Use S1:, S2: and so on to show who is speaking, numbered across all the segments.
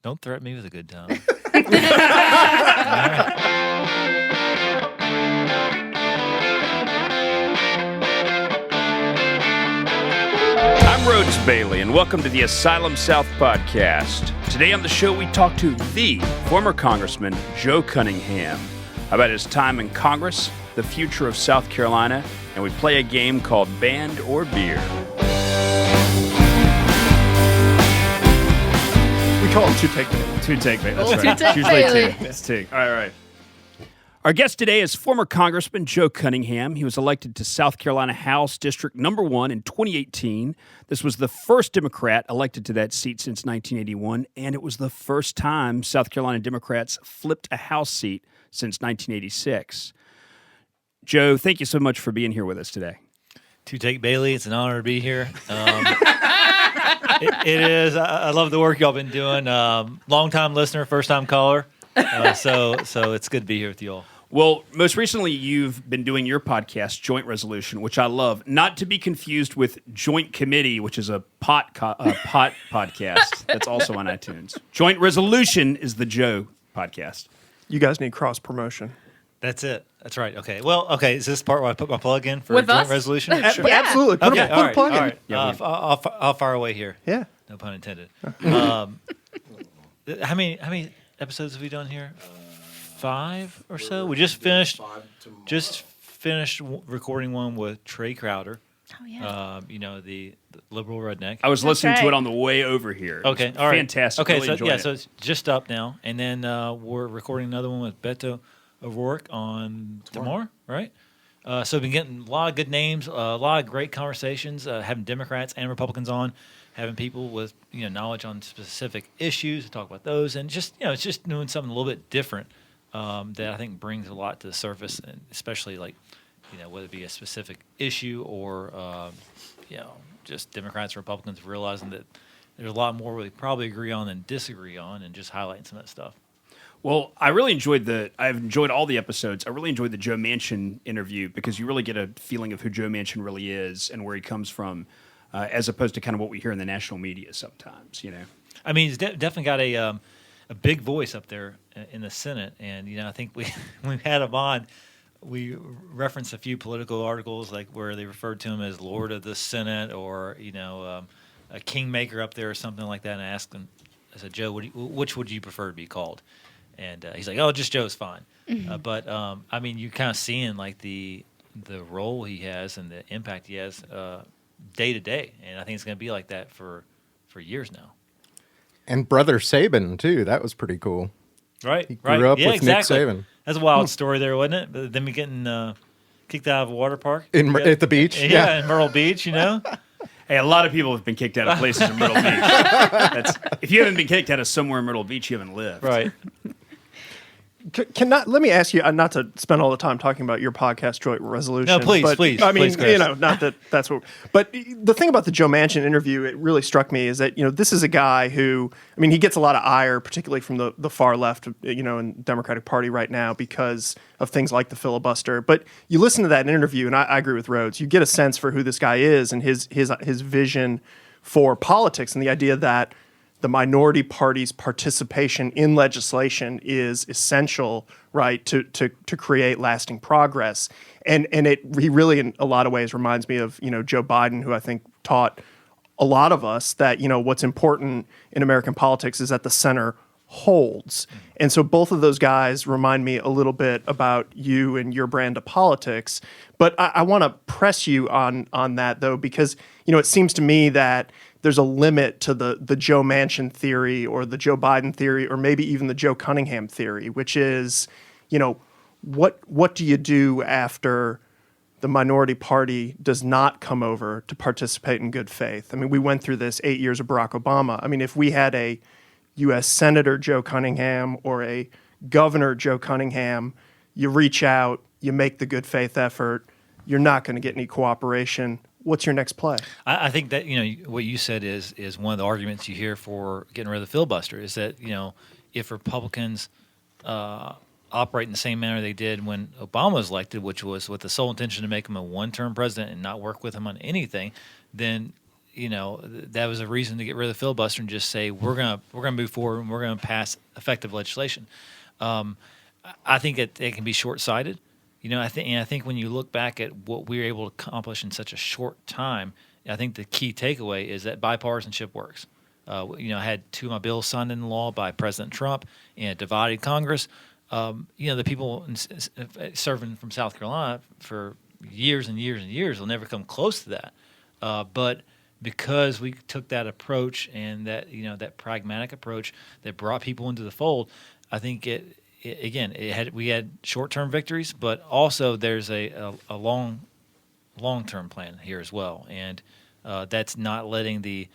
S1: Don't threaten me with a good time.
S2: I'm Rhodes Bailey, and welcome to the Asylum South podcast. Today on the show, we talk to the former Congressman Joe Cunningham about his time in Congress, the future of South Carolina, and we play a game called Band or Beer.
S3: We call them two-take Bailey.
S2: Two-take Bailey, that's right.
S4: Two-take
S2: Usually
S4: Bailey.
S2: two. It's two. All right. Our guest today is former Congressman Joe Cunningham. He was elected to South Carolina House District Number 1 in 2018. This was the first Democrat elected to that seat since 1981, and it was the first time South Carolina Democrats flipped a House seat since 1986. Joe, thank you so much for being here with us today.
S1: Two-take Bailey, it's an honor to be here. It is. I love the work y'all been doing. Long-time listener, first-time caller. So it's good to be here with you all.
S2: Well, most recently, you've been doing your podcast, Joint Resolution, which I love. Not to be confused with Joint Committee, which is a pot podcast that's also on iTunes. Joint Resolution is the Joe podcast.
S3: You guys need cross-promotion.
S1: That's it. That's right. Okay. Well, okay. Is this the part where I put my plug in for
S4: With
S1: Joint
S4: us?
S1: Resolution?
S3: Sure. Absolutely. Put
S1: Okay.
S3: a plug in.
S1: All right.
S2: Yeah,
S1: I'll fire away here.
S3: Yeah.
S1: No pun intended. How many episodes have we done here? 5 or so. We just finished recording one with Trey Crowder.
S4: Oh, yeah.
S1: The liberal redneck.
S2: I was
S4: That's
S2: listening to
S4: right.
S2: it on the way over here.
S1: Okay,
S2: It was
S1: all right.
S2: Fantastic.
S1: Okay,
S2: Really
S1: so
S2: enjoyed it.
S1: so it's just up now, and then we're recording another one with Beto O'Rourke on tomorrow, right? So we've been getting a lot of good names, a lot of great conversations, having Democrats and Republicans on, having people with knowledge on specific issues to talk about those, and just it's just doing something a little bit different that I think brings a lot to the surface, and especially whether it be a specific issue or just Democrats and Republicans realizing that there's a lot more we probably agree on than disagree on, and just highlighting some of that stuff.
S2: Well, I've enjoyed all the episodes. I really enjoyed the Joe Manchin interview because you really get a feeling of who Joe Manchin really is and where he comes from, as opposed to kind of what we hear in the national media sometimes,
S1: I mean, he's definitely got a big voice up there in the Senate, and I think we had him on. We referenced a few political articles like where they referred to him as Lord of the Senate or a kingmaker up there or something like that. And I asked him, I said, Joe, which would you prefer to be called? And he's like, oh, just Joe's fine.
S4: Mm-hmm.
S1: But I mean, you're kind of seeing like the role he has and the impact he has day to day, and I think it's going to be like that for years now.
S5: And Brother Saban, too. That was pretty cool.
S1: Right.
S5: He grew up with
S1: exactly.
S5: Nick Saban.
S1: That's a wild story there, wasn't it? But then we getting kicked out of a water park.
S5: At the beach?
S1: Yeah, in Myrtle Beach,
S2: Hey, a lot of people have been kicked out of places in Myrtle Beach. If you haven't been kicked out of somewhere in Myrtle Beach, you haven't lived.
S1: Right.
S3: Let me ask you, not to spend all the time talking about your podcast, Joint Resolution.
S1: No, please,
S3: but,
S1: please.
S3: I mean,
S1: please, Chris.
S3: not that that's what. But the thing about the Joe Manchin interview, it really struck me is that this is a guy who, I mean, he gets a lot of ire, particularly from the far left, in the Democratic Party right now because of things like the filibuster. But you listen to that interview, and I agree with Rhodes. You get a sense for who this guy is and his vision for politics and the idea that the minority party's participation in legislation is essential, right, to create lasting progress. And he really, in a lot of ways, reminds me of, Joe Biden, who I think taught a lot of us that, what's important in American politics is that the center holds. And so both of those guys remind me a little bit about you and your brand of politics. But I want to press you on that, though, because, it seems to me that there's a limit to the Joe Manchin theory or the Joe Biden theory or maybe even the Joe Cunningham theory, which is, what do you do after the minority party does not come over to participate in good faith? I mean, we went through this 8 years of Barack Obama. I mean, if we had a U.S. Senator Joe Cunningham or a Governor Joe Cunningham, you reach out, you make the good faith effort, you're not going to get any cooperation. What's your next play?
S1: I think that what you said is one of the arguments you hear for getting rid of the filibuster is that if Republicans operate in the same manner they did when Obama was elected, which was with the sole intention to make him a one-term president and not work with him on anything, then that was a reason to get rid of the filibuster and just say we're gonna move forward and we're gonna pass effective legislation. I think it can be short-sighted. I think when you look back at what we were able to accomplish in such a short time, I think the key takeaway is that bipartisanship works. I had 2 of my bills signed into law by President Trump in a divided Congress. The people serving from South Carolina for years and years and years will never come close to that. But because we took that approach and that pragmatic approach that brought people into the fold, I think we had short-term victories, but also there's a long-term plan here as well, and that's not letting the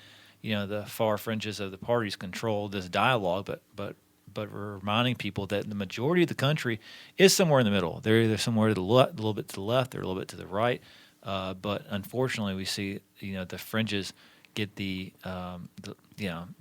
S1: far fringes of the parties control this dialogue, but reminding people that the majority of the country is somewhere in the middle. They're either somewhere to the a little bit to the left, or a little bit to the right. But unfortunately, we see the fringes get the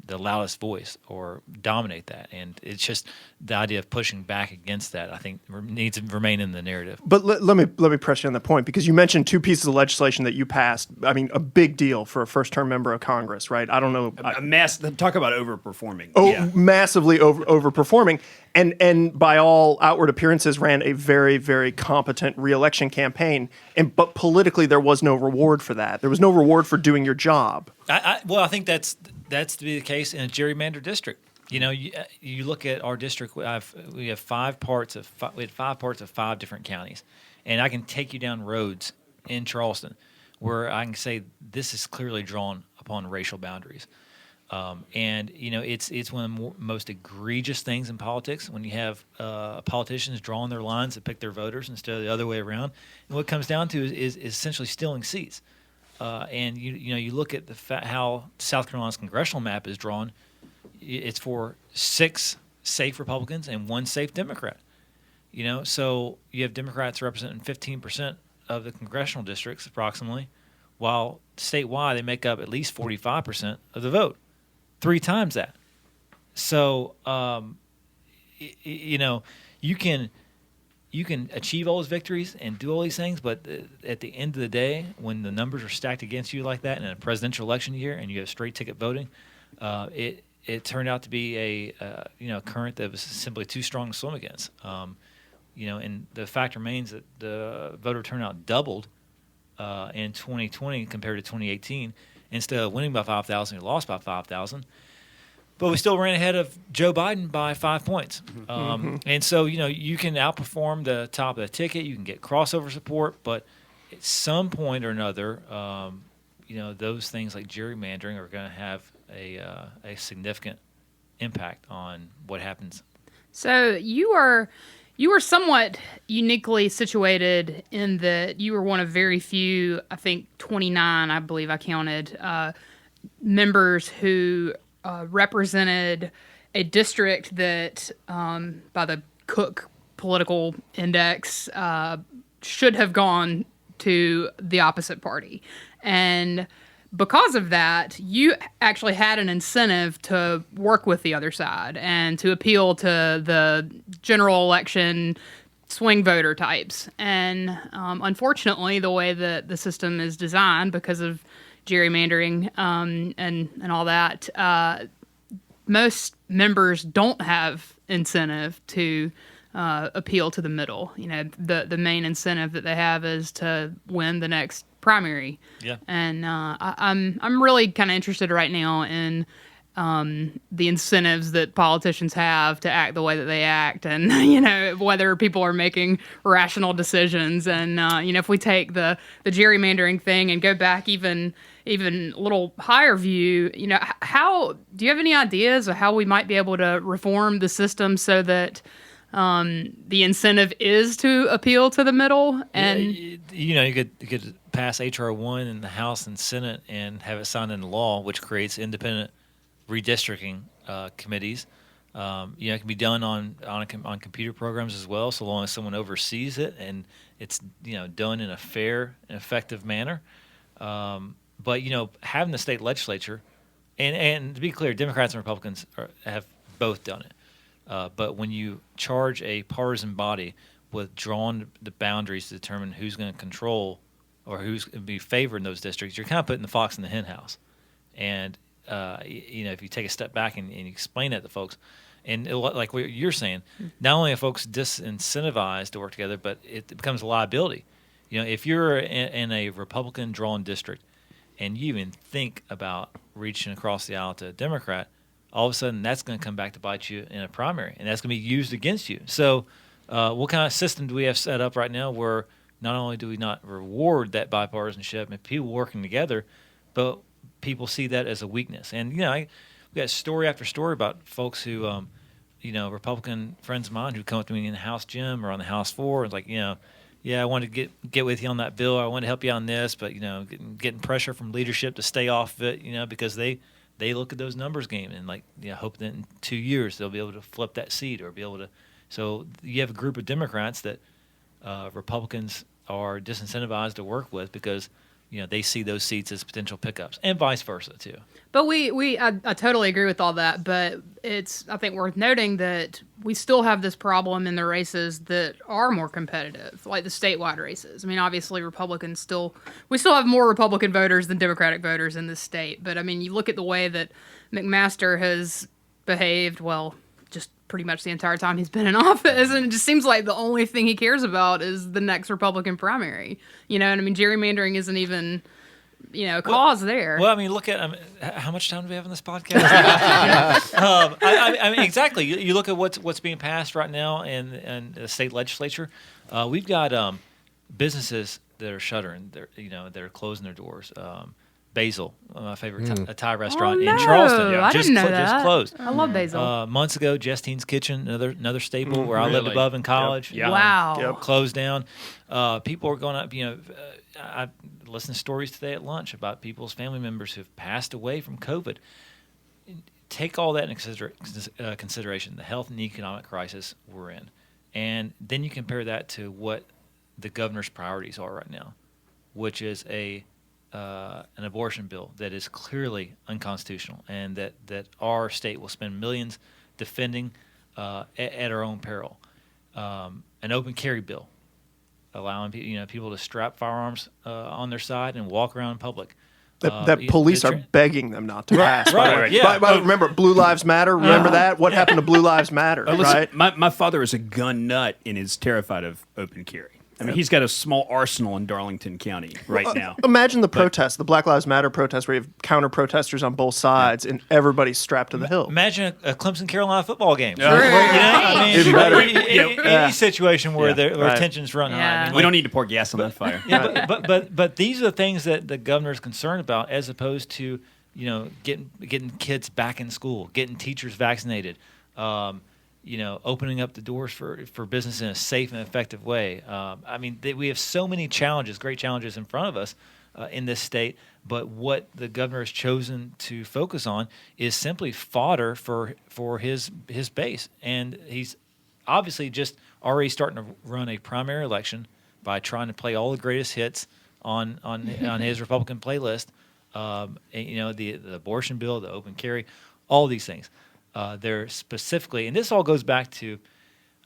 S1: loudest voice or dominate that, and it's just the idea of pushing back against that, I think, needs to remain in the narrative.
S3: But let me press you on that point, because you mentioned 2 pieces of legislation that you passed. I mean, a big deal for a first-term member of Congress, right? I don't know.
S2: Talk about overperforming.
S3: Massively overperforming, and by all outward appearances ran a very, very competent re-election campaign. But politically, there was no reward for that. There was no reward for doing your job.
S1: I think that's to be the case in a gerrymandered district. You look at our district. We have 5 parts of 5 different counties, and I can take you down roads in Charleston where I can say this is clearly drawn upon racial boundaries. It's one of the most egregious things in politics when you have politicians drawing their lines to pick their voters instead of the other way around. And what it comes down to is essentially stealing seats. And you look at how South Carolina's congressional map is drawn. It's for 6 safe Republicans and 1 safe Democrat. So you have Democrats representing 15% of the congressional districts approximately, while statewide they make up at least 45% of the vote, 3 times that. So you can achieve all those victories and do all these things, but at the end of the day, when the numbers are stacked against you like that in a presidential election year and you have straight ticket voting, it turned out to be a current that was simply too strong to swim against. And the fact remains that the voter turnout doubled in 2020 compared to 2018. Instead of winning by 5,000, we lost by 5,000. But we still ran ahead of Joe Biden by 5 points. And so, you can outperform the top of the ticket. You can get crossover support. But at some point or another, those things like gerrymandering are going to have a significant impact on what happens.
S4: So you were somewhat uniquely situated in that you were one of very few, I think 29, I believe I counted, members who represented a district that, by the Cook political index, should have gone to the opposite party. And because of that, you actually had an incentive to work with the other side and to appeal to the general election swing voter types. And unfortunately, the way that the system is designed because of gerrymandering and all that, most members don't have incentive to appeal to the middle. The main incentive that they have is to win the next primary.
S1: Yeah. And
S4: I'm really kind of interested right now in the incentives that politicians have to act the way that they act, and whether people are making rational decisions. And if we take the gerrymandering thing and go back even a little higher view, how do you have any ideas of how we might be able to reform the system so that the incentive is to appeal to the middle? And
S1: you could pass HR 1 in the House and Senate and have it signed into law, which creates independent redistricting committees. It can be done on computer programs as well, so long as someone oversees it and it's done in a fair and effective manner. But having the state legislature, and to be clear, Democrats and Republicans have both done it. But when you charge a partisan body with drawing the boundaries to determine who's going to control or who's going to be favored in those districts, you're kind of putting the fox in the hen house. And if you take a step back and explain that to folks, and like what you're saying, not only are folks disincentivized to work together, but it becomes a liability. If you're in a Republican drawn district and you even think about reaching across the aisle to a Democrat, all of a sudden that's going to come back to bite you in a primary, and that's going to be used against you. So what kind of system do we have set up right now where not only do we not reward that bipartisanship and people working together, but people see that as a weakness? And, we got story after story about folks who, Republican friends of mine who come up to me in the House gym or on the House floor and like, I wanted to get with you on that bill. I want to help you on this, but getting pressure from leadership to stay off of it, because they look at those numbers game and hope that in 2 years they'll be able to flip that seat or be able to. So you have a group of Democrats that Republicans are disincentivized to work with because they see those seats as potential pickups, and vice versa too.
S4: But I totally agree with all that. But it's, I think, worth noting that we still have this problem in the races that are more competitive, like the statewide races. I mean, obviously, we still have more Republican voters than Democratic voters in this state. But I mean, you look at the way that McMaster has behaved, well, just pretty much the entire time he's been in office, and it just seems like the only thing he cares about is the next Republican primary. And I mean, gerrymandering isn't even, a cause there.
S1: Well, I mean, look at how much time do we have on this podcast? I mean, exactly. You look at what's being passed right now in the state legislature. We've got businesses that are shuttering. They're closing their doors. Basil, my favorite Thai restaurant in Charleston,
S4: I didn't know that.
S1: just closed.
S4: I love Basil.
S1: Months ago, Justine's Kitchen, another staple where I lived above in college,
S2: Yep.
S4: Wow.
S1: closed down. People are going up. I listened to stories today at lunch about people's family members who've passed away from COVID. Take all that into consideration, the health and economic crisis we're in, and then you compare that to what the governor's priorities are right now, which is an abortion bill that is clearly unconstitutional, and that our state will spend millions defending at our own peril. An open carry bill, allowing people to strap firearms on their side and walk around in public.
S3: That police are begging them not to pass. By the way.
S1: Yeah.
S3: Remember, Blue Lives Matter. Remember that? What happened to Blue Lives Matter?
S2: Listen,
S3: Right?
S2: my father is a gun nut and is terrified of open carry. I mean, he's got a small arsenal in Darlington County right now.
S3: Imagine the protest, the Black Lives Matter protest, where you have counter protesters on both sides, and everybody's strapped to the hill.
S1: Imagine a Clemson Carolina football game.
S3: It'd be better.
S1: Any situation where
S3: Right.
S1: tensions run high.
S4: Yeah.
S1: I mean,
S2: We don't need to pour gas on that fire.
S1: Yeah, but these are the things that the governor's concerned about, as opposed to getting kids back in school, getting teachers vaccinated, opening up the doors for business in a safe and effective way. I mean, we have so many challenges, great challenges in front of us in this state. But what the governor has chosen to focus on is simply fodder for his base, and he's obviously just already starting to run a primary election by trying to play all the greatest hits on his Republican playlist. The abortion bill, the open carry, all these things. They're specifically, and this all goes back to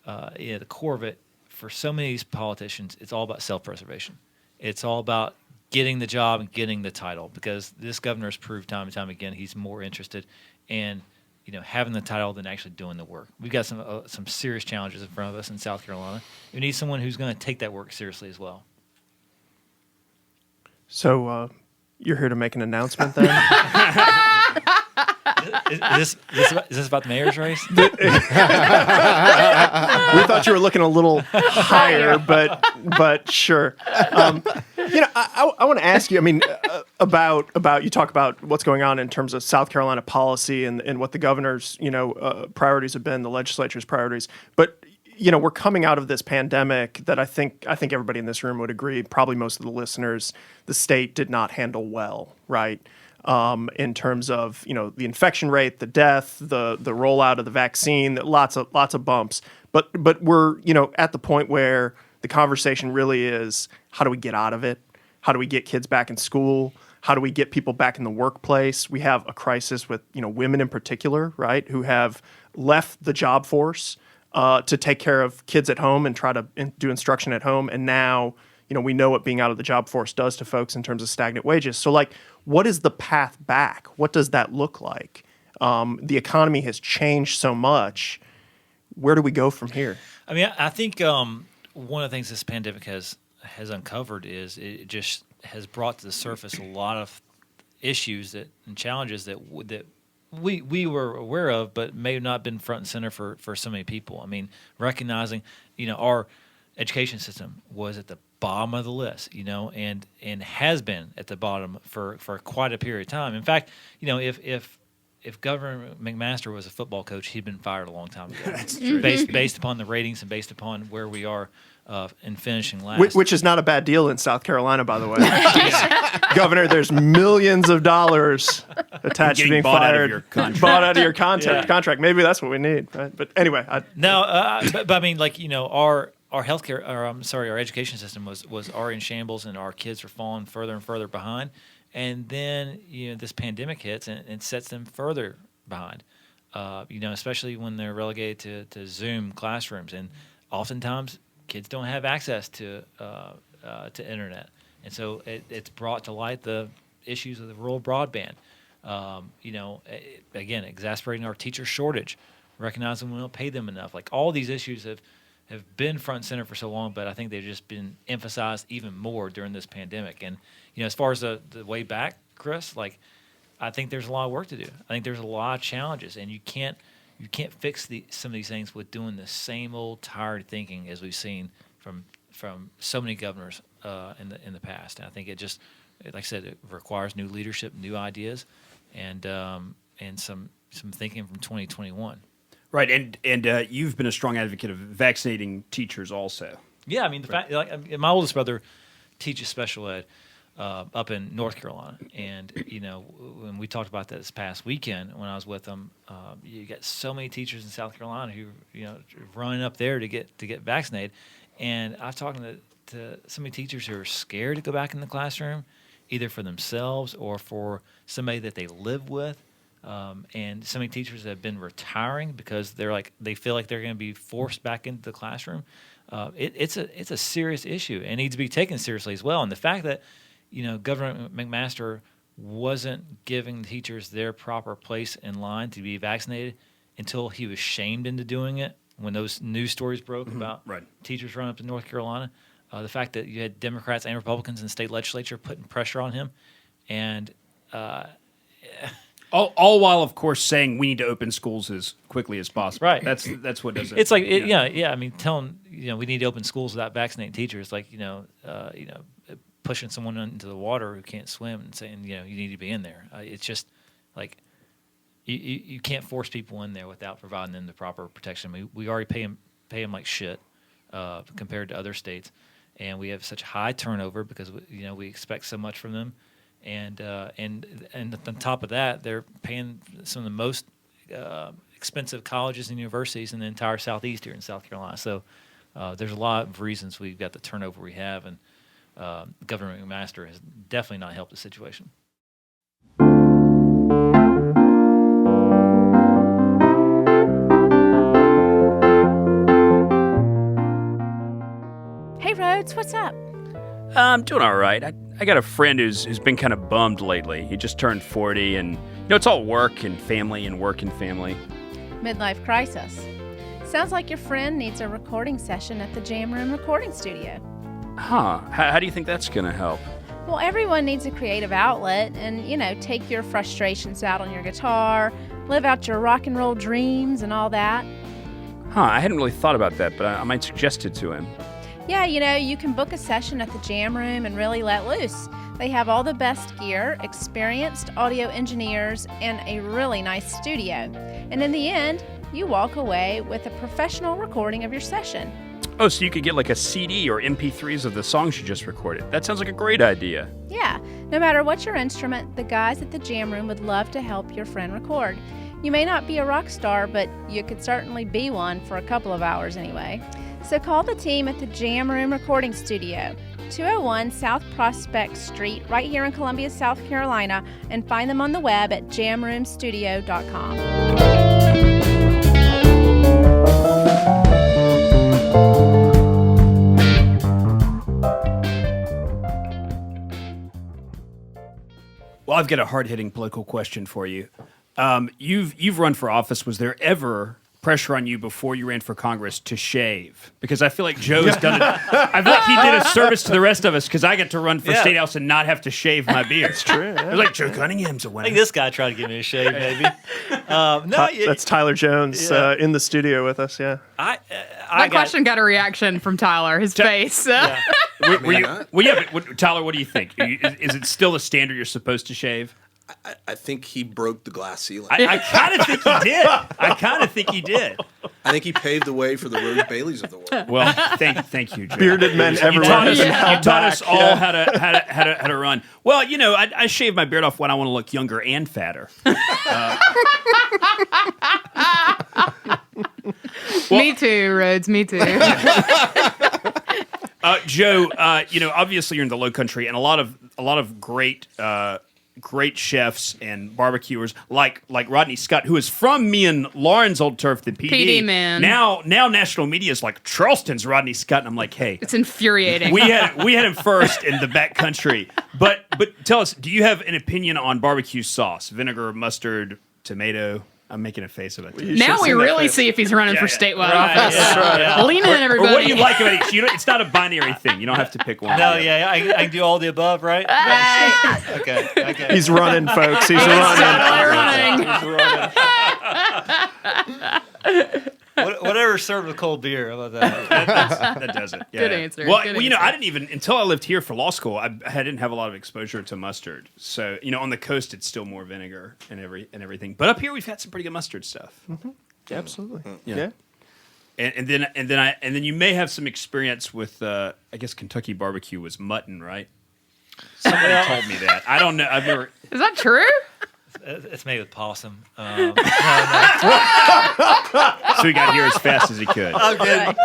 S1: the core of it. For so many of these politicians, it's all about self-preservation. It's all about getting the job and getting the title, because this governor has proved time and time again he's more interested in having the title than actually doing the work. We've got some serious challenges in front of us in South Carolina. We need someone who's going to take that work seriously as well.
S3: So you're here to make an announcement then?
S1: Is this about the mayor's race?
S3: We thought you were looking a little higher, but sure. I want to ask you. I mean, about you talk about what's going on in terms of South Carolina policy and what the governor's priorities have been, the legislature's priorities. But we're coming out of this pandemic that I think everybody in this room would agree. Probably most of the listeners, the state did not handle well, right? In terms of the infection rate, the death, the rollout of the vaccine, lots of bumps. But we're at the point where the conversation really is, how do we get out of it? How do we get kids back in school? How do we get people back in the workplace? We have a crisis with women in particular, right, who have left the job force to take care of kids at home and try to do instruction at home, and now we know what being out of the job force does to folks in terms of stagnant wages. So what is the path back? What does that look like? The economy has changed so much. Where do we go from here?
S1: I mean, I think one of the things this pandemic has uncovered is it just has brought to the surface a lot of issues and challenges that we were aware of, but may have not been front and center for so many people. I mean, recognizing, our education system was at the bottom of the list, and has been at the bottom for quite a period of time. In fact, if Governor McMaster was a football coach, he'd been fired a long time ago. That's true. Based upon the ratings and based upon where we are in finishing last.
S3: Which is not a bad deal in South Carolina, by the way. Governor, there's millions of dollars attached to being fired, bought out of your contract. Maybe that's what we need. Right? But anyway.
S1: But I mean, our healthcare, our education system was already in shambles, and our kids are falling further and further behind. And then this pandemic hits and sets them further behind. Especially when they're relegated to Zoom classrooms, and oftentimes kids don't have access to internet, and so it's brought to light the issues of the rural broadband. Again, exasperating our teacher shortage, recognizing we don't pay them enough. Like, all these issues have been front and center for so long, but I think they've just been emphasized even more during this pandemic. And as far as the way back, Chris, I think there's a lot of work to do. I think there's a lot of challenges, and you can't fix some of these things with doing the same old tired thinking as we've seen from so many governors in the past. And I think it just, like I said, it requires new leadership, new ideas, and some thinking from 2021.
S2: Right, and you've been a strong advocate of vaccinating teachers also.
S1: Yeah, I mean, the fact, my oldest brother teaches special ed up in North Carolina, and when we talked about that this past weekend when I was with them, you got so many teachers in South Carolina who running up there to get vaccinated, and I've talked to so many teachers who are scared to go back in the classroom, either for themselves or for somebody that they live with. And so many teachers have been retiring because they feel like they're going to be forced back into the classroom. It's a serious issue and needs to be taken seriously as well. And the fact that Governor McMaster wasn't giving teachers their proper place in line to be vaccinated until he was shamed into doing it when those news stories broke about teachers running up to North Carolina. The fact that you had Democrats and Republicans in the state legislature putting pressure on him, and
S2: all while, of course, saying we need to open schools as quickly as possible.
S1: Right.
S2: That's what does it.
S1: It's like I mean, telling we need to open schools without vaccinating teachers, like pushing someone into the water who can't swim and saying you need to be in there. It's just like you can't force people in there without providing them the proper protection. We already pay them like shit compared to other states, and we have such high turnover because we expect so much from them. And on top of that, they're paying some of the most expensive colleges and universities in the entire Southeast here in South Carolina. So there's a lot of reasons we've got the turnover we have, and Governor McMaster has definitely not helped the situation.
S6: Hey, Rhodes, what's up?
S2: I'm doing all right. I got a friend who's been kind of bummed lately. He just turned 40, and it's all work and family and work and family.
S6: Midlife crisis. Sounds like your friend needs a recording session at the Jam Room recording studio.
S2: Huh. How do you think that's going to help?
S6: Well, everyone needs a creative outlet and, take your frustrations out on your guitar, live out your rock and roll dreams and all that.
S2: Huh, I hadn't really thought about that, but I might suggest it to him.
S6: Yeah, you can book a session at the Jam Room and really let loose. They have all the best gear, experienced audio engineers, and a really nice studio. And in the end, you walk away with a professional recording of your session.
S2: Oh, so you could get like a CD or MP3s of the songs you just recorded. That sounds like a great idea.
S6: Yeah, no matter what your instrument, the guys at the Jam Room would love to help your friend record. You may not be a rock star, but you could certainly be one for a couple of hours anyway. So call the team at the Jam Room Recording Studio, 201 South Prospect Street, right here in Columbia, South Carolina, and find them on the web at jamroomstudio.com.
S2: Well, Well, I've got a hard-hitting political question for you. You've run for office. Was there ever pressure on you before you ran for Congress to shave? Because I feel like Joe's done it. I feel like he did a service to the rest of us because I get to run for state house and not have to shave my beard. It's true. I was like, Joe Cunningham's a
S1: I
S2: winner.
S1: think this guy tried to give me a shave, maybe. No,
S3: That's Tyler Jones in the studio with us. Yeah.
S4: That question got a reaction from Tyler. His face.
S2: Well, yeah, but Tyler, what do you think? Is it still the standard you're supposed to shave?
S7: I think he broke the glass ceiling.
S2: I kind of think he did.
S7: I think he paved the way for the Rose Baileys of the world.
S2: Well, thank you, Joe.
S3: Bearded men everywhere.
S2: You taught us all how to run. Well, I shave my beard off when I want to look younger and fatter.
S4: Me too, Rhodes. Me too.
S2: Joe, obviously you're in the Lowcountry, and a lot of great chefs and barbecuers like Rodney Scott, who is from me and Lauren's old turf, the PD.
S4: PD man.
S2: Now national media is like Charleston's Rodney Scott, and I'm like, hey,
S4: It's infuriating.
S2: we had him first in the backcountry. But tell us, do you have an opinion on barbecue sauce, vinegar, mustard, tomato? I'm making a face of it.
S4: Now we really see if he's running for statewide office.
S1: Yeah.
S4: Lean in, everybody.
S2: Or what do you like about each? It's not a binary thing. You don't have to pick one.
S1: No, yeah, I can do all the above, right? Okay.
S3: He's running, folks. He's running.
S1: Whatever served with cold beer. How about that?
S2: That does it. Yeah.
S4: Good answer.
S2: Well,
S4: Good
S2: I
S4: answer.
S2: didn't even until I lived here for law school. I didn't have a lot of exposure to mustard. So on the coast, it's still more vinegar and everything. But up here, we've had some pretty good mustard stuff.
S3: Mm-hmm. Absolutely.
S2: Yeah. And then you may have some experience with I guess Kentucky barbecue was mutton, right? Somebody told me that. I don't know. I've never.
S4: Is that true?
S1: It's made with possum.
S2: So he got here as fast as he could.
S1: I'm kidding.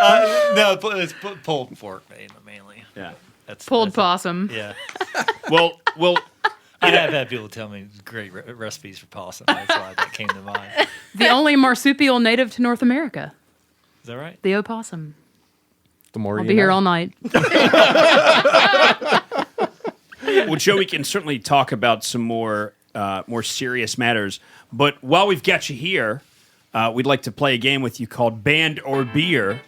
S1: No, it's pulled pork mainly.
S2: Yeah.
S1: That's
S4: Pulled possum.
S1: Yeah.
S2: Well.
S1: I have had people tell me great recipes for possum. That's why that came to mind.
S4: The only marsupial native to North America.
S1: Is that right?
S4: The opossum.
S5: The more
S4: I'll
S5: you
S4: be here
S5: know.
S4: all night.
S2: Well, Joe, we can certainly talk about some more serious matters. But while we've got you here, we'd like to play a game with you called Band or Beer.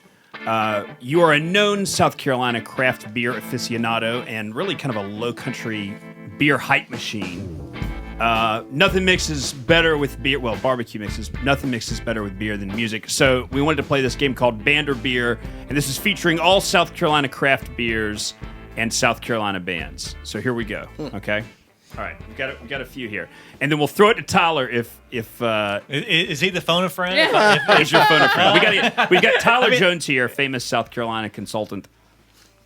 S2: You are a known South Carolina craft beer aficionado and really kind of a low-country beer hype machine. Nothing mixes better with beer. Well, barbecue mixes. Nothing mixes better with beer than music. So we wanted to play this game called Band or Beer, and this is featuring all South Carolina craft beers and South Carolina bands. So here we go. Okay. All right. We got a few here, and then we'll throw it to Tyler if
S1: Is he the phone a friend?
S4: Yeah.
S2: he's your phone a friend. We got Tyler Jones here, famous South Carolina consultant.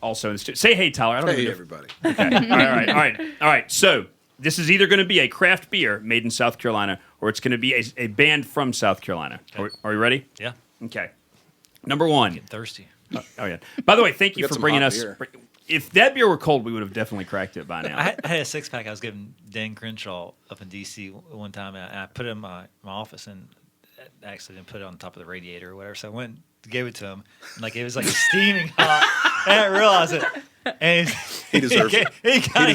S2: Also in the studio. Say hey, Tyler. I don't
S7: Hey,
S2: know.
S7: everybody.
S2: Okay. All right. So this is either going to be a craft beer made in South Carolina, or it's going to be a band from South Carolina.
S1: Okay.
S2: Are we ready?
S1: Yeah.
S2: Okay. Number one.
S1: Getting thirsty.
S2: Oh yeah. By the way, thank you
S7: got
S2: for
S7: some
S2: bringing
S7: hot
S2: us.
S7: beer.
S2: If that beer were cold, we would have definitely cracked it by now.
S1: I had a 6-pack I was giving Dan Crenshaw up in D.C. one time, and I put it in my office, and I actually didn't put it on top of the radiator or whatever, so I went and gave it to him. And, it was steaming hot, and I realized it. And
S7: He deserves it.
S1: He got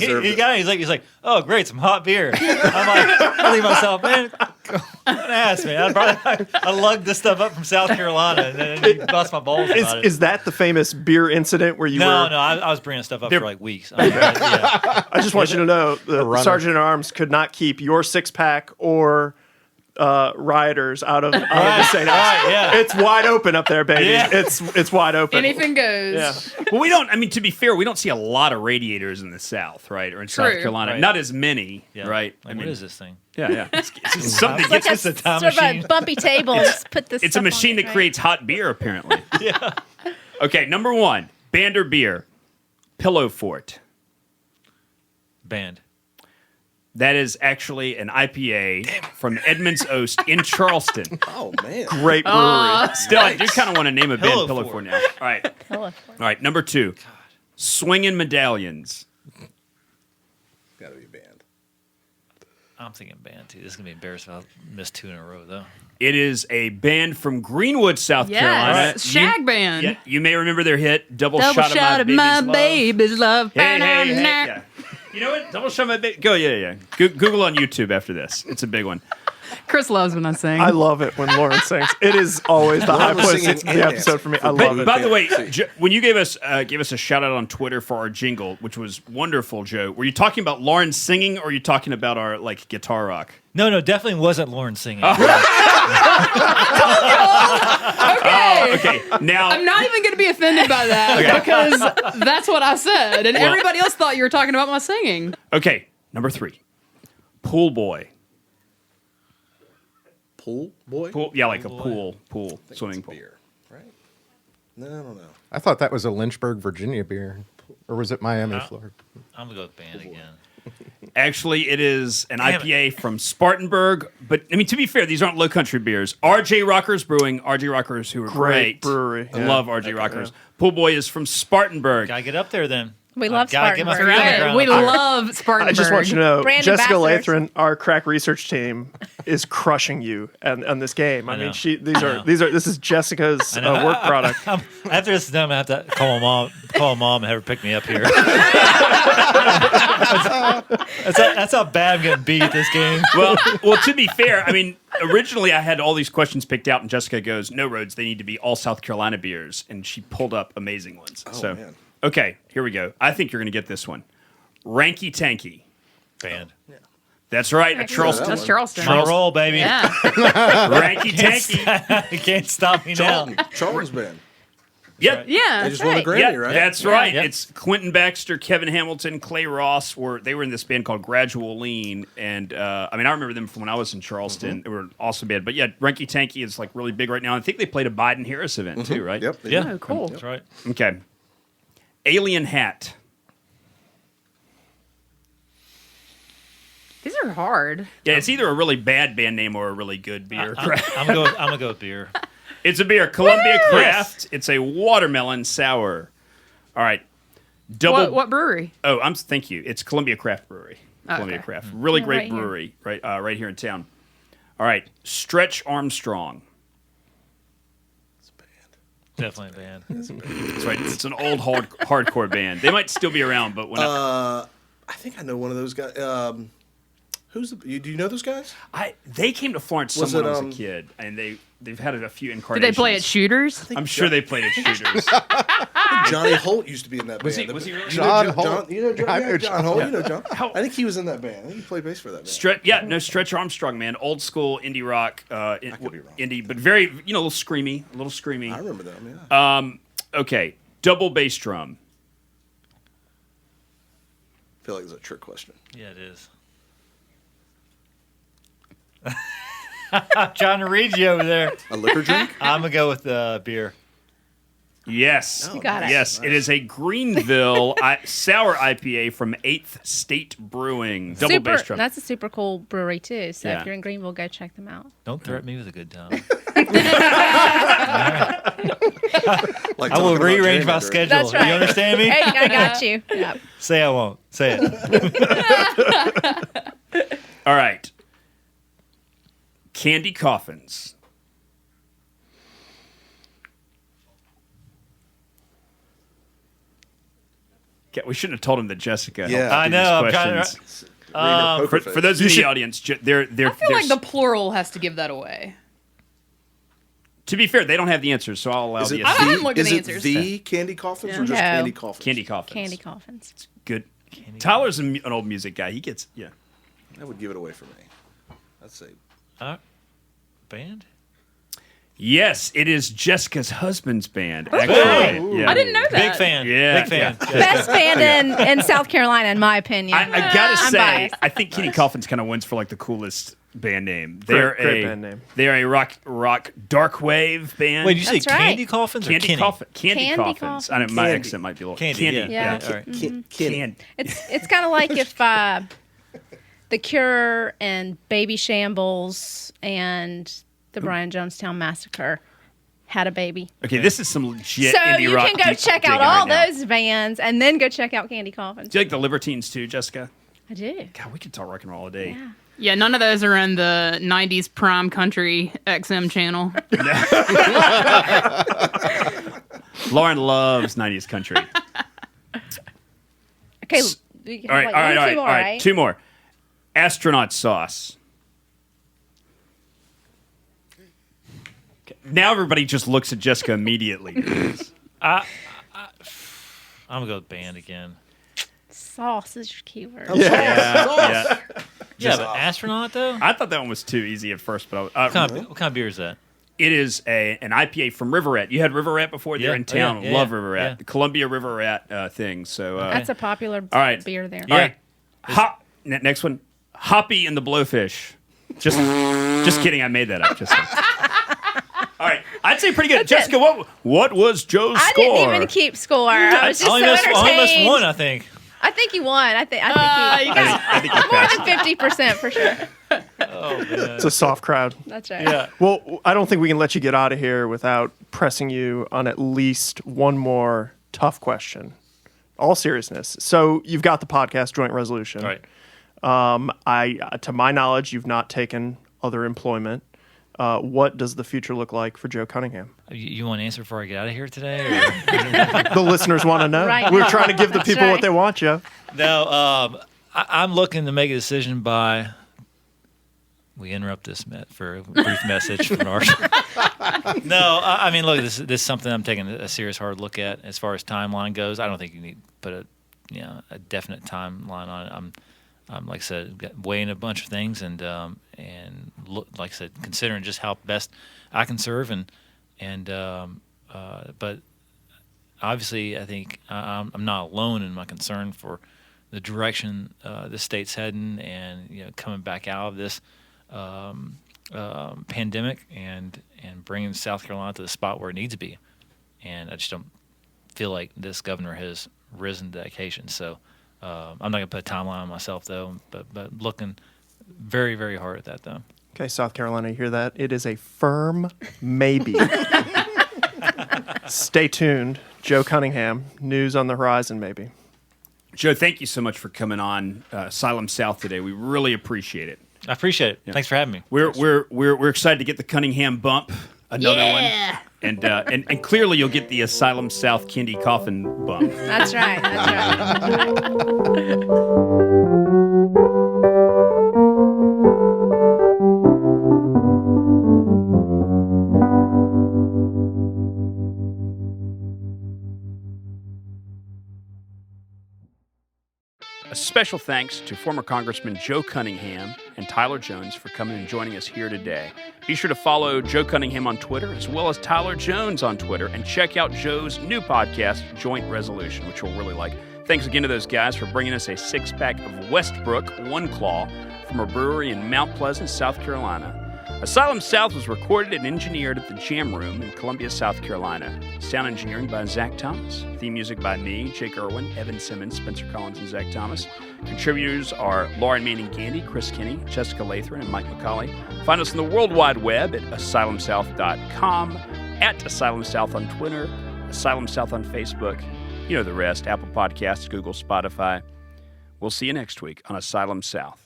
S1: it. He's like, oh, great, some hot beer. I'm like, I think to myself, man, what an ass, man. I lugged this stuff up from South Carolina, and then you bust my balls about it.
S3: Is that the famous beer incident where you
S1: No,
S3: were?
S1: no, I was bringing stuff up for weeks. Yeah.
S3: I just want you to know the
S5: runner.
S3: Sergeant at Arms could not keep your 6-pack or rioters out of the St. House.
S1: Right, yeah.
S3: It's wide open up there, baby.
S1: Yeah.
S3: It's wide open.
S4: Anything goes.
S3: Yeah.
S2: Well, we don't. I mean, to be fair, we don't see a lot of radiators in the South, right, or in South
S4: True.
S2: Carolina.
S1: Right.
S2: Not as many,
S1: Yeah.
S2: right?
S1: What is this thing?
S2: Yeah. It's something.
S6: It's like
S1: It's a time
S6: sort of
S1: machine.
S6: a bumpy table. Just put this.
S2: It's a
S6: stuff on
S2: machine
S6: it,
S2: that
S6: right?
S2: creates hot beer, apparently.
S1: Yeah.
S2: Okay, number one, band or beer, Pillow Fort.
S1: Band.
S2: That is actually an IPA from Edmonds Oast in Charleston.
S7: Oh, man.
S3: Great brewery.
S2: Still, I do kind of want to name a band
S1: Pillow
S2: Pillow
S1: Fort.
S2: Fort now. All right.
S6: Hello.
S2: All right, number two, Swingin' Medallions.
S7: Got to be a band.
S1: I'm thinking band too. This is gonna be embarrassing if I miss 2 in a row though.
S2: It is a band from Greenwood, South Carolina.
S4: Yes. Shag Band.
S2: Yeah, you may remember their hit "Double,
S4: Double
S2: Shot of My Baby's Love."
S4: baby's love.
S2: Hey, hey, hey,
S4: Ba-na-na.
S2: yeah. You know what? Double shot my baby. Go, yeah. Google on YouTube after this. It's a big one.
S4: Chris loves when I sing.
S3: I love it when Lauren sings. It is always the high
S7: Lauren was
S3: point
S7: singing
S3: of
S7: and
S3: the episode for me. I
S7: dancing.
S3: love it.
S2: By the way,
S7: See.
S2: when you gave us a shout out on Twitter for our jingle, which was wonderful, Joe, were you talking about Lauren singing, or are you talking about our guitar rock?
S1: No, definitely wasn't Lauren singing.
S4: Okay.
S2: Okay, now
S4: I'm not even going to be offended by that because that's what I said, and everybody else thought you were talking about my singing.
S2: Okay, number 3, pool boy.
S7: Pool boy.
S2: Pool, yeah, like
S1: Pool
S2: a
S1: boy.
S2: pool, swimming
S7: It's
S2: pool.
S7: beer, right? No, I don't know.
S5: I thought that was a Lynchburg, Virginia beer. Or was it Miami, Florida?
S1: I'm gonna go with band again.
S2: Actually, it is an
S1: Damn
S2: IPA from Spartanburg. But I mean, to be fair, these aren't low country beers. RJ Rockers Brewing, RJ Rockers, who are great.
S3: brewery.
S2: I love RJ Rockers. Pool Boy is from Spartanburg.
S1: Gotta get up there then.
S6: We love
S1: Gotta get my
S6: Spartanburg.
S1: feet on the
S4: Right.
S1: ground.
S4: We love Spartanburg.
S3: I just want you to know,
S6: Brand
S3: Jessica
S6: ambassadors.
S3: Lathran, our crack research team, is crushing you on this game. I
S1: know.
S3: mean,
S1: know.
S3: this is Jessica's
S1: I know.
S3: work product.
S1: After this is done, I'm gonna have to call mom and have her pick me up here. that's how bad I'm getting beat this game.
S2: well, to be fair, I mean, originally I had all these questions picked out, and Jessica goes, "No, Rhodes, they need to be all South Carolina beers," and she pulled up amazing ones.
S7: Oh, man.
S2: Okay, here we go. I think you're going to get this one. Ranky Tanky.
S1: Band.
S2: That's right, a
S7: that
S2: Charleston.
S4: That's
S7: one.
S4: Charleston.
S1: On a roll, baby.
S4: Yeah.
S2: Ranky Tanky.
S1: You can't stop me now.
S7: Charlton's band.
S2: Yep.
S4: Yeah.
S7: They
S4: That's
S7: just won a
S4: right.
S7: Grammy,
S2: Yeah,
S7: right?
S2: that's right.
S1: Yeah.
S2: It's Quentin Baxter, Kevin Hamilton, Clay Ross. They were in this band called Gradual Lean, and I remember them from when I was in Charleston. They were an awesome band. But yeah, Ranky Tanky is like really big right now. I think they played a Biden Harris event too, right?
S7: Yep.
S1: Yeah.
S4: Oh, cool.
S1: That's right.
S2: Okay. Alien Hat.
S4: These are hard.
S2: Yeah, it's either a really bad band name or a really good beer.
S1: I'm gonna go with beer.
S2: It's a beer, Columbia Craft. It's a watermelon sour. All right.
S4: What brewery?
S2: Oh, thank you. It's Columbia Craft Brewery. Columbia
S4: okay.
S2: Craft, really
S6: Yeah,
S2: great
S6: right here.
S2: brewery, right here in town. All right, Stretch Armstrong.
S1: Definitely a band.
S2: That's right. It's an old hardcore band. They might still be around, but when
S7: I think I know one of those guys. Do you know those guys?
S2: they came to Florence
S7: Was
S2: when
S7: it,
S2: I was a kid, and they've had a few
S4: Did
S2: incarnations.
S4: they play at Shooters?
S2: I'm sure they played at Shooters.
S7: Johnny Holt used to be in that
S2: Was
S7: band.
S2: he really?
S5: John Holt.
S7: You know John,
S5: I
S7: yeah,
S5: know
S7: John
S5: John.
S7: Holt. You know John. I think he was in that band. I think he played bass for that band.
S2: Stretch Armstrong, man, old school indie rock,
S7: could be wrong.
S2: indie, but very, a little screamy,
S7: I remember them. Yeah.
S2: Okay, double bass drum.
S7: I feel like it's a trick question.
S1: Yeah, it is. I'm trying to read you over there.
S7: A liquor drink?
S1: I'm gonna go with beer.
S2: Yes.
S7: You
S6: got it.
S2: Yes, it is a Greenville sour IPA from 8th State Brewing. Double bass drum.
S6: That's a super cool brewery too. So
S2: Yeah.
S6: if you're in Greenville, go check them out.
S1: Don't threaten me with a good time.
S7: Like
S1: I will
S7: talking about
S1: rearrange my
S7: gerrymandering.
S1: schedule.
S6: That's right.
S1: You understand me?
S6: Hey, I got you. Yep.
S1: Say I won't. Say it.
S2: All right. Candy Coffins. Yeah, we shouldn't have told him that Jessica.
S7: Yeah.
S2: helped
S1: I
S2: do
S1: know,
S2: these
S1: I'm trying to-
S2: questions.
S7: Reading her poker
S2: For
S7: face.
S2: those of the audience, they're
S4: I feel like the plural has to give that away.
S2: to be fair, they don't have the answers, so I'll allow
S7: Is
S2: the
S7: it
S4: I
S2: answers.
S4: didn't look at
S7: is
S4: the
S7: it
S4: answers.
S7: the Candy Coffins or
S6: Yeah.
S7: just
S6: No.
S7: Candy Coffins?
S2: Candy Coffins.
S6: Candy coffins.
S2: Good. Tyler's an old music guy. He gets, yeah.
S7: That would give it away for me. I'd say
S1: Band?
S2: Yes, it is Jessica's husband's band.
S1: Hey!
S2: Actually. Yeah.
S4: I didn't know that.
S1: Big fan.
S2: Yeah,
S1: Big fan.
S2: yeah.
S6: Best band in South Carolina, in my opinion.
S2: I gotta
S6: I'm
S2: say,
S6: biased.
S2: I think Kenny Coffins kind of wins for like the coolest band name.
S3: Great band name.
S2: They're a rock dark wave band.
S1: Wait, did you say
S6: That's right.
S1: Candy Coffins or
S2: Candy
S1: Kenny?
S2: Candy
S6: Candy
S2: Coffins. I know my
S7: Candy.
S2: accent might be a little
S1: Candy,
S2: Candy.
S6: yeah.
S1: All right.
S2: Candy.
S6: It's kind of like if The Cure and Baby Shambles and the Brian Jonestown Massacre had a baby.
S2: Okay, this is some legit
S6: So
S2: indie
S6: you
S2: rock.
S6: can go check out
S2: digging
S6: all
S2: right now.
S6: those bands and then go check out Candy Coffins.
S2: Do you like the Libertines too, Jessica?
S6: I do.
S2: God, we could talk rock and roll all day.
S6: Yeah.
S4: Yeah, none of those are in the 90s prime country XM channel.
S2: Lauren loves 90s country.
S6: Okay, You can
S2: All right,
S6: have,
S2: all right, all right,
S6: two more,
S2: all right.
S6: right?
S2: 2 more. Astronaut sauce. Okay. Now everybody just looks at Jessica immediately.
S1: I'm gonna go with band again.
S6: Sauce is your keyword.
S2: yeah.
S1: Yeah, but astronaut though.
S2: I thought that one was too easy at first, but
S1: What kind of beer is that?
S2: it is an IPA from Riverette. You had Riverette before? They're
S1: Yeah.
S2: in town.
S1: Oh, yeah,
S2: Love
S1: yeah,
S2: Riverette.
S1: yeah.
S2: The Columbia Riverette thing. So
S6: That's a popular
S2: all right.
S6: beer there.
S2: All right. Next one. Hoppy and the Blowfish. Just kidding. I made that up. Just kidding. All right. I'd say pretty good.
S6: That's
S2: Jessica, what was Joe's
S6: I
S2: score?
S6: didn't even keep score. I was just so
S1: I only
S6: entertained.
S1: missed one, I think.
S6: I think you won. I think you
S2: I think you
S6: more
S2: passed.
S6: than 50% for sure.
S1: Oh man.
S3: It's a soft crowd.
S6: That's right.
S1: Yeah.
S3: Well, I don't think we can let you get out of here without pressing you on at least one more tough question. All seriousness. So you've got the podcast Joint Resolution.
S1: Right.
S3: To my knowledge, you've not taken other employment. What does the future look like for Joe Cunningham?
S1: You want to answer before I get out of here today? Or?
S3: The listeners want to know.
S6: Right
S3: We're
S6: now.
S3: trying to give the
S6: That's
S3: people what
S6: right.
S3: they want, Joe.
S1: No, I'm looking to make a decision by. We interrupt this for a brief message from our. No, I mean, look, this is something I'm taking a serious hard look at as far as timeline goes. I don't think you need to put a definite timeline on it. I'm like I said, weighing a bunch of things and look, like I said, considering just how best I can serve but obviously I think I'm not alone in my concern for the direction the state's heading and coming back out of this pandemic and bringing South Carolina to the spot where it needs to be, and I just don't feel like this governor has risen to the occasion. So I'm not gonna put a timeline on myself though, but looking very, very hard at that though.
S3: Okay, South Carolina, you hear that? It is a firm maybe. Stay tuned. Joe Cunningham, news on the horizon maybe.
S2: Joe, thank you so much for coming on Asylum South today. We really appreciate it.
S1: I appreciate it. Thanks for having me.
S2: We're excited to get the Cunningham bump, another one, and clearly you'll get the Asylum South Kendi Coffin bump.
S6: That's right. That's right.
S2: A special thanks to former Congressman Joe Cunningham and Tyler Jones for coming and joining us here today. Be sure to follow Joe Cunningham on Twitter as well as Tyler Jones on Twitter, and check out Joe's new podcast, Joint Resolution, which you'll really like. Thanks again to those guys for bringing us a 6-pack of Westbrook One Claw from a brewery in Mount Pleasant, South Carolina. Asylum South was recorded and engineered at the Jam Room in Columbia, South Carolina. Sound engineering by Zach Thomas. Theme music by me, Jake Irwin, Evan Simmons, Spencer Collins, and Zach Thomas. Contributors are Lauren Manning Gandy, Chris Kinney, Jessica Lathran, and Mike McCauley. Find us on the World Wide Web at asylumsouth.com, at Asylum South on Twitter, Asylum South on Facebook. You know the rest, Apple Podcasts, Google, Spotify. We'll see you next week on Asylum South.